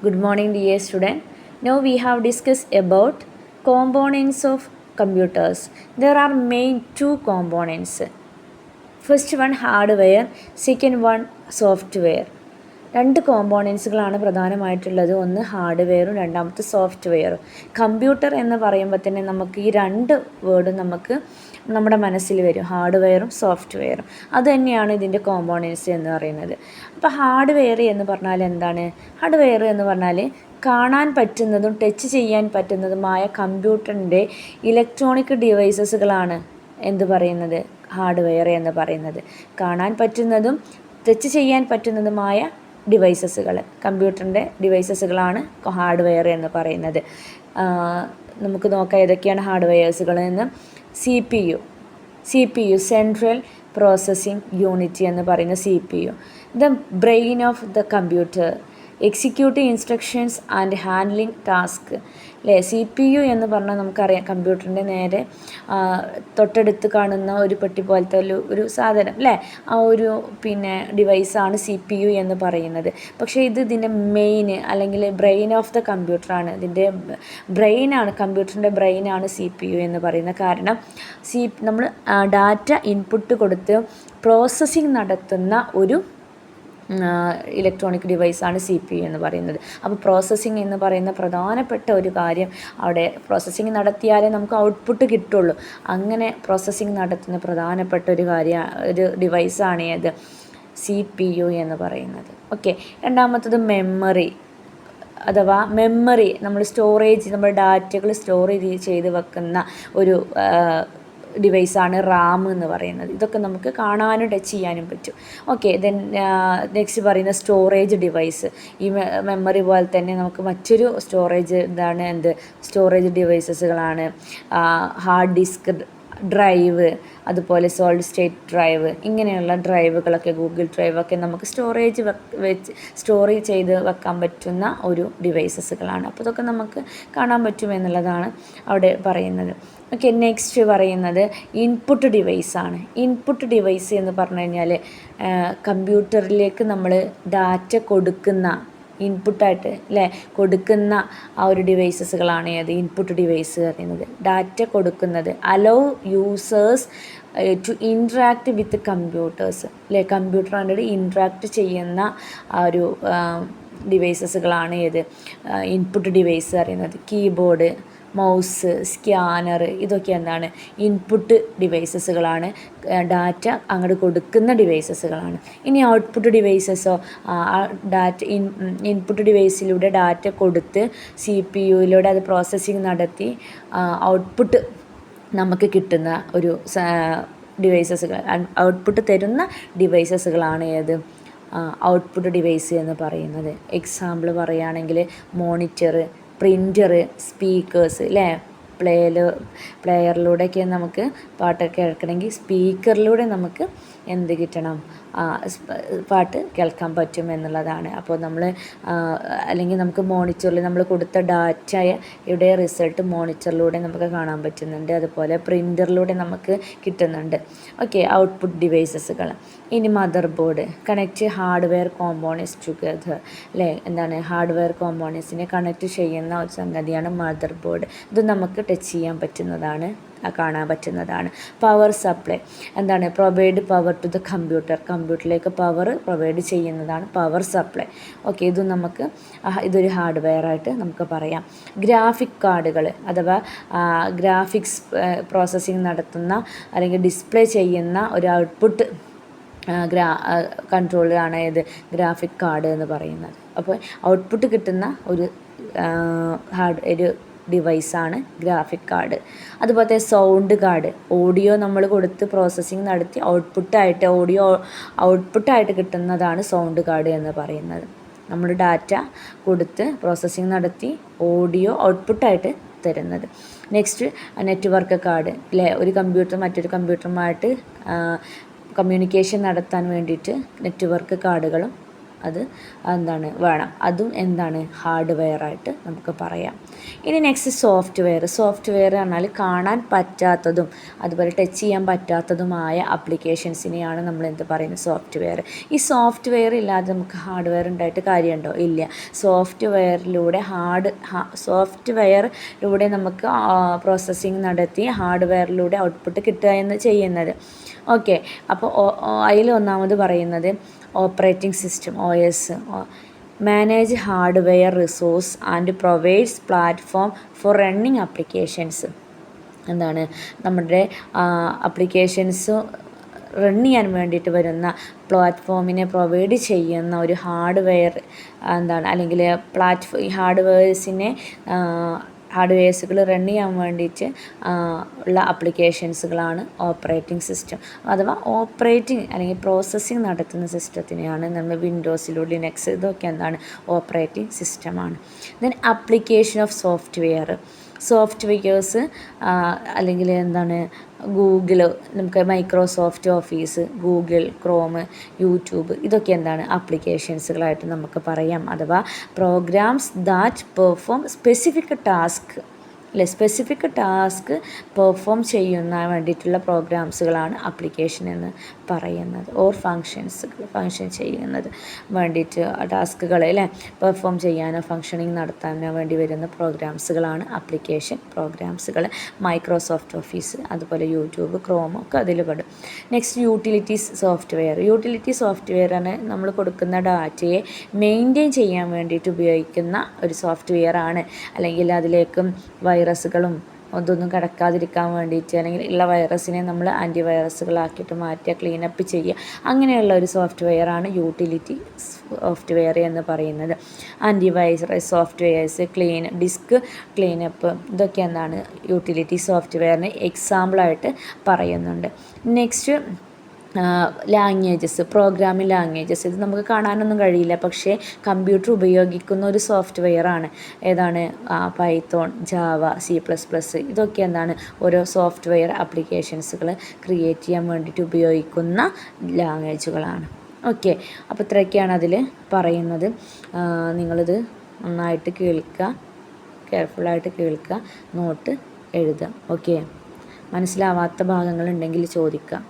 Good morning, dear student. Now we have discussed about components of computers. There are main two components. First one hardware, second one software. രണ്ട് കോമ്പോണൻസുകളാണ് പ്രധാനമായിട്ടുള്ളത്. ഒന്ന് ഹാർഡ്വെയറും രണ്ടാമത്തെ സോഫ്റ്റ്വെയറും. Computer എന്ന് പറയുമ്പോൾ തന്നെ നമുക്ക് ഈ രണ്ട് വേർഡും നമുക്ക് നമ്മുടെ മനസ്സിൽ വരും, ഹാർഡ്വെയറും സോഫ്റ്റ്വെയറും. അത് തന്നെയാണ് ഇതിൻ്റെ കോമ്പോണൻസ് എന്ന് പറയുന്നത്. അപ്പോൾ ഹാർഡ്വെയർ എന്ന് പറഞ്ഞാൽ എന്താണ്? ഹാർഡ്വെയർ എന്ന് പറഞ്ഞാൽ കാണാൻ പറ്റുന്നതും ടച്ച് ചെയ്യാൻ പറ്റുന്നതുമായ കമ്പ്യൂട്ടറിൻ്റെ ഇലക്ട്രോണിക് ഡിവൈസസുകളാണ് എന്ത് പറയുന്നത്? ഹാർഡ്വെയർ എന്ന് പറയുന്നത്. കാണാൻ പറ്റുന്നതും ടച്ച് ചെയ്യാൻ പറ്റുന്നതുമായ ഡിവൈസസുകൾ, കമ്പ്യൂട്ടറിൻ്റെ ഡിവൈസസുകളാണ് ഹാർഡ്വെയർ എന്ന് പറയുന്നത്. നമുക്ക് നോക്കാം ഏതൊക്കെയാണ് ഹാർഡ്വെയർസുകൾ എന്ന്. C P U central processing unit എന്ന് പറയുന്ന CPU, the brain of the computer, executive instructions and handling task. അല്ലേ, CPU എന്ന് പറഞ്ഞാൽ നമുക്കറിയാം കമ്പ്യൂട്ടറിൻ്റെ നേരെ തൊട്ടടുത്ത് കാണുന്ന ഒരു പെട്ടി പോലത്തെ ഒരു സാധനം അല്ലേ, ആ ഒരു ഡിവൈസാണ് CPU എന്ന് പറയുന്നത്. പക്ഷേ ഇതിൻ്റെ മെയിൻ അല്ലെങ്കിൽ ബ്രെയിൻ ഓഫ് ദ കമ്പ്യൂട്ടറാണ്. ഇതിൻ്റെ ബ്രെയിനാണ്, കമ്പ്യൂട്ടറിൻ്റെ ബ്രെയിനാണ് CPU എന്ന് പറയുന്നത്. കാരണം നമ്മൾ ഡാറ്റ ഇൻപുട്ട് കൊടുത്ത് പ്രോസസ്സിങ് നടത്തുന്ന ഒരു ഇലക്ട്രോണിക് ഡിവൈസാണ് CPU എന്ന് പറയുന്നത്. അപ്പോൾ പ്രോസസ്സിങ് എന്ന് പറയുന്ന പ്രധാനപ്പെട്ട ഒരു കാര്യം, അവിടെ പ്രോസസ്സിങ് നടത്തിയാലേ നമുക്ക് ഔട്ട്പുട്ട് കിട്ടുള്ളൂ. അങ്ങനെ പ്രോസസ്സിങ് നടത്തുന്ന പ്രധാനപ്പെട്ട ഒരു ഡിവൈസാണ് ഏത്? CPU എന്ന് പറയുന്നത്. ഓക്കെ, രണ്ടാമത്തത് മെമ്മറി അഥവാ മെമ്മറി, നമ്മൾ സ്റ്റോറേജ്, നമ്മൾ ഡാറ്റകൾ സ്റ്റോർ ചെയ്ത് വെക്കുന്ന ഒരു ഡിവൈസാണ് റാം എന്ന് പറയുന്നത്. ഇതൊക്കെ നമുക്ക് കാണാനും ടച്ച് ചെയ്യാനും പറ്റും. ഓക്കെ, ദെൻ നെക്സ്റ്റ് പറയുന്ന സ്റ്റോറേജ് ഡിവൈസ്. ഈ മെമ്മറി പോലെ തന്നെ നമുക്ക് മറ്റൊരു സ്റ്റോറേജ് സ്റ്റോറേജ് ഡിവൈസസുകളാണ് ഹാർഡ് ഡിസ്ക് ഡ്രൈവ്, അതുപോലെ സോളിഡ് സ്റ്റേറ്റ് ഡ്രൈവ്. ഇങ്ങനെയുള്ള ഡ്രൈവുകളൊക്കെ, ഗൂഗിൾ ഡ്രൈവൊക്കെ നമുക്ക് സ്റ്റോർ ചെയ്ത് വെക്കാൻ പറ്റുന്ന ഒരു ഡിവൈസസുകളാണ്. അപ്പോൾ ഇതൊക്കെ നമുക്ക് കാണാൻ പറ്റുമെന്നുള്ളതാണ് അവിടെ പറയുന്നത്. ഓക്കെ, നെക്സ്റ്റ് പറയുന്നത് ഇൻപുട്ട് ഡിവൈസാണ്. ഇൻപുട്ട് ഡിവൈസ് എന്ന് പറഞ്ഞു കഴിഞ്ഞാൽ കമ്പ്യൂട്ടറിലേക്ക് നമ്മൾ ഡാറ്റ കൊടുക്കുന്ന, ഇൻപുട്ടായിട്ട് കൊടുക്കുന്ന ആ ഒരു ഡിവൈസസുകളാണ് ഏത്? ഇൻപുട്ട് ഡിവൈസ് പറയുന്നത്. ഡാറ്റ കൊടുക്കുന്നത്, allow users to interact with computers കമ്പ്യൂട്ടറിനോട് ഇൻട്രാക്ട് ചെയ്യുന്ന ആ ഒരു ഡിവൈസസുകളാണ് ഏത്? ഇൻപുട്ട് ഡിവൈസ് പറയുന്നത്. കീബോർഡ്, മൗസ്, സ്കാനർ, ഇതൊക്കെ എന്താണ്? ഇൻപുട്ട് ഡിവൈസസുകളാണ്, ഡാറ്റ അങ്ങോട്ട് കൊടുക്കുന്ന ഡിവൈസസുകളാണ്. ഇനി ഔട്ട്പുട്ട് ഡിവൈസസോ, ഇൻപുട്ട് ഡിവൈസിലൂടെ ഡാറ്റ കൊടുത്ത് CPUയിലൂടെ അത് പ്രോസസ്സിങ് നടത്തി ഔട്ട്പുട്ട് നമുക്ക് കിട്ടുന്ന ഒരു ഡിവൈസസുകൾ, ഔട്ട്പുട്ട് തരുന്ന ഡിവൈസസുകളാണ് ഏത്? ഔട്ട്പുട്ട് ഡിവൈസ് എന്ന് പറയുന്നത്. എക്സാമ്പിൾ പറയുകയാണെങ്കിൽ മോണിറ്റർ, പ്രിൻ്റർ, സ്പീക്കേഴ്സ് പ്ലെയറിലൂടെയൊക്കെ നമുക്ക് പാട്ടൊക്കെ കേൾക്കണമെങ്കിൽ സ്പീക്കറിലൂടെ നമുക്ക് എന്ത് കിട്ടണം? പാട്ട് കേൾക്കാൻ പറ്റും എന്നുള്ളതാണ്. അപ്പോൾ അല്ലെങ്കിൽ നമുക്ക് മോണിറ്ററിൽ നമ്മൾ കൊടുത്ത ഡാറ്റയുടെ റിസൾട്ട് മോണിറ്ററിലൂടെ നമുക്ക് കാണാൻ പറ്റുന്നുണ്ട്. അതുപോലെ പ്രിൻ്ററിലൂടെ നമുക്ക് കിട്ടുന്നുണ്ട്. ഓക്കെ, ഔട്ട്പുട്ട് ഡിവൈസസുകൾ. ഇനി mother board, connect hardware components together. എന്താണ്? ഹാർഡ്വെയർ കോമ്പോണൻസിനെ കണക്റ്റ് ചെയ്യുന്ന ഒരു സംഗതിയാണ് മദർ ബോർഡ്. ഇത് നമുക്ക് ടച്ച് ചെയ്യാൻ പറ്റുന്നതാണ്, കാണാൻ പറ്റുന്നതാണ്. പവർ സപ്ലൈ എന്താണ്? പ്രൊവൈഡ് പവർ ടു ദ കമ്പ്യൂട്ടറിലേക്ക് പവർ പ്രൊവൈഡ് ചെയ്യുന്നതാണ് പവർ സപ്ലൈ. ഓക്കെ, ഇതൊരു ഹാർഡ്വെയറായിട്ട് നമുക്ക് പറയാം. ഗ്രാഫിക് കാർഡുകൾ അഥവാ ഗ്രാഫിക്സ് പ്രോസസ്സിങ് നടത്തുന്ന അല്ലെങ്കിൽ ഡിസ്പ്ലേ ചെയ്യുന്ന ഒരു ഔട്ട്പുട്ട് കൺട്രോളറാണ് ഏത്? ഗ്രാഫിക് കാർഡ് എന്ന് പറയുന്നത്. അപ്പോൾ ഔട്ട്പുട്ട് കിട്ടുന്ന ഒരു ഡിവൈസാണ് ഗ്രാഫിക് കാർഡ്. അതുപോലെ സൗണ്ട് കാർഡ്, ഓഡിയോ നമ്മൾ കൊടുത്ത് പ്രോസസ്സിങ് നടത്തി ഓഡിയോ ഔട്ട്പുട്ടായിട്ട് കിട്ടുന്നതാണ് സൗണ്ട് കാർഡ് എന്ന് പറയുന്നത്. നമ്മൾ ഡാറ്റ കൊടുത്ത് പ്രോസസ്സിങ് നടത്തി ഓഡിയോ ഔട്ട്പുട്ടായിട്ട് തരുന്നത്. നെക്സ്റ്റ് നെറ്റ്വർക്ക് കാർഡ്, ഒരു കമ്പ്യൂട്ടർ മറ്റൊരു കമ്പ്യൂട്ടറുമായിട്ട് കമ്മ്യൂണിക്കേഷൻ നടത്താൻ വേണ്ടിയിട്ട് നെറ്റ്വർക്ക് കാർഡുകളും അത് എന്താണ് വേണം. അതും എന്താണ് ഹാർഡ്വെയറായിട്ട് നമുക്ക് പറയാം. ഇനി നെക്സ്റ്റ് സോഫ്റ്റ്വെയർ പറഞ്ഞാൽ കാണാൻ പറ്റാത്തതും അതുപോലെ ടച്ച് ചെയ്യാൻ പറ്റാത്തതുമായ ആപ്ലിക്കേഷൻസിനെയാണ് നമ്മൾ എന്ത് പറയുന്നത് സോഫ്റ്റ്വെയർ. ഈ സോഫ്റ്റ്വെയർ ഇല്ലാതെ നമുക്ക് ഹാർഡ്വെയർ ഉണ്ടായിട്ട് കാര്യമുണ്ടോ? ഇല്ല. സോഫ്റ്റ്വെയറിലൂടെ നമുക്ക് പ്രോസസ്സിങ് നടത്തി ഹാർഡ്വെയറിലൂടെ ഔട്ട്പുട്ട് കിട്ടുക എന്ന് ചെയ്യുന്നത്. ഓക്കെ, അപ്പോൾ അതിൽ ഒന്നാമത് പറയുന്നത് operating system OS manage hardware resource and provides platform for running applications. എന്താണ് നമ്മുടെ ആപ്ലിക്കേഷൻസ് റൺ ചെയ്യാൻ വേണ്ടിയിട്ട് വരുന്ന പ്ലാറ്റ്ഫോമിനെ പ്രൊവൈഡ് ചെയ്യുന്ന ഒരു ഹാർഡ്വെയർ എന്താണ്, അല്ലെങ്കിൽ ഹാർഡ്വെയർസുകൾ റൺ ചെയ്യാൻ വേണ്ടിയിട്ട് ഉള്ള ആപ്ലിക്കേഷൻസുകളാണ് ഓപ്പറേറ്റിംഗ് സിസ്റ്റം. അഥവാ ഓപ്പറേറ്റിംഗ് അല്ലെങ്കിൽ പ്രോസസ്സിങ് നടത്തുന്ന സിസ്റ്റത്തിനെയാണ് നമ്മൾ വിൻഡോസിലോ ലിനക്സ് ഇതൊക്കെ എന്താണ് ഓപ്പറേറ്റിംഗ് സിസ്റ്റമാണ്. ദെൻ ആപ്ലിക്കേഷൻ ഓഫ് സോഫ്റ്റ്വെയർസ് അല്ലെങ്കിൽ എന്താണ് ഗൂഗിൾ, നമുക്ക് Microsoft Office, Google Chrome, YouTube ഇതൊക്കെ എന്താണ് ആപ്ലിക്കേഷൻസുകളായിട്ട് നമുക്ക് പറയാം. അഥവാ programs that perform specific task perform ചെയ്യുന്ന വേണ്ടിയിട്ടുള്ള പ്രോഗ്രാംസുകളാണ് ആപ്ലിക്കേഷൻ എന്ന് പറയുന്നത്. ഓർ ഫങ്ഷൻ ചെയ്യുന്നത് വേണ്ടിയിട്ട് ടാസ്കുകൾ പെർഫോം ചെയ്യാനോ ഫങ്ഷനിങ് നടത്താനോ വേണ്ടി വരുന്ന പ്രോഗ്രാംസുകളാണ് ആപ്ലിക്കേഷൻ പ്രോഗ്രാംസുകൾ. മൈക്രോസോഫ്റ്റ് ഓഫീസ് അതുപോലെ യൂട്യൂബ് ക്രോം ഒക്കെ അതിൽ പെടും. നെക്സ്റ്റ് യൂട്ടിലിറ്റി സോഫ്റ്റ്വെയറാണ് നമ്മൾ കൊടുക്കുന്ന ഡാറ്റയെ മെയിൻറ്റെയിൻ ചെയ്യാൻ വേണ്ടിയിട്ട് ഉപയോഗിക്കുന്ന ഒരു സോഫ്റ്റ്വെയറാണ്. അല്ലെങ്കിൽ അതിലേക്കും വൈറസുകളും അതൊന്നും കടക്കാതിരിക്കാൻ വേണ്ടിയിട്ട് അല്ലെങ്കിൽ ഉള്ള വൈറസിനെ നമ്മൾ ആൻറ്റിവൈറസുകളാക്കിയിട്ട് മാറ്റുക, ക്ലീനപ്പ് ചെയ്യുക, അങ്ങനെയുള്ള ഒരു സോഫ്റ്റ്വെയറാണ് യൂട്ടിലിറ്റി സോഫ്റ്റ്വെയർ എന്ന് പറയുന്നത്. ആൻറ്റിവൈറസ് സോഫ്റ്റ്വെയർസ്, ഡിസ്ക് ക്ലീനപ്പ് ഇതൊക്കെ എന്താണ് യൂട്ടിലിറ്റി സോഫ്റ്റ്വെയറിന് എക്സാമ്പിളായിട്ട് പറയുന്നുണ്ട്. Next programming languages. ഇത് നമുക്ക് കാണാനൊന്നും കഴിയില്ല, പക്ഷേ കമ്പ്യൂട്ടർ ഉപയോഗിക്കുന്ന ഒരു സോഫ്റ്റ്വെയറാണ്. ഏതാണ്? Python, Java, C++. ഇതൊക്കെ എന്താണ് ഓരോ സോഫ്റ്റ്വെയർ ആപ്ലിക്കേഷൻസുകൾ ക്രിയേറ്റ് ചെയ്യാൻ വേണ്ടിയിട്ട് ഉപയോഗിക്കുന്ന ലാംഗ്വേജുകളാണ്. ഓക്കെ, അപ്പോൾ ഇത്രയൊക്കെയാണ് അതിൽ പറയുന്നത്. നിങ്ങളിത് നന്നായിട്ട് കേൾക്കുക, കെയർഫുള്ളായിട്ട് കേൾക്കുക, നോട്ട് എഴുതുക. ഓക്കെ, മനസ്സിലാവാത്ത ഭാഗങ്ങളുണ്ടെങ്കിൽ ചോദിക്കുക.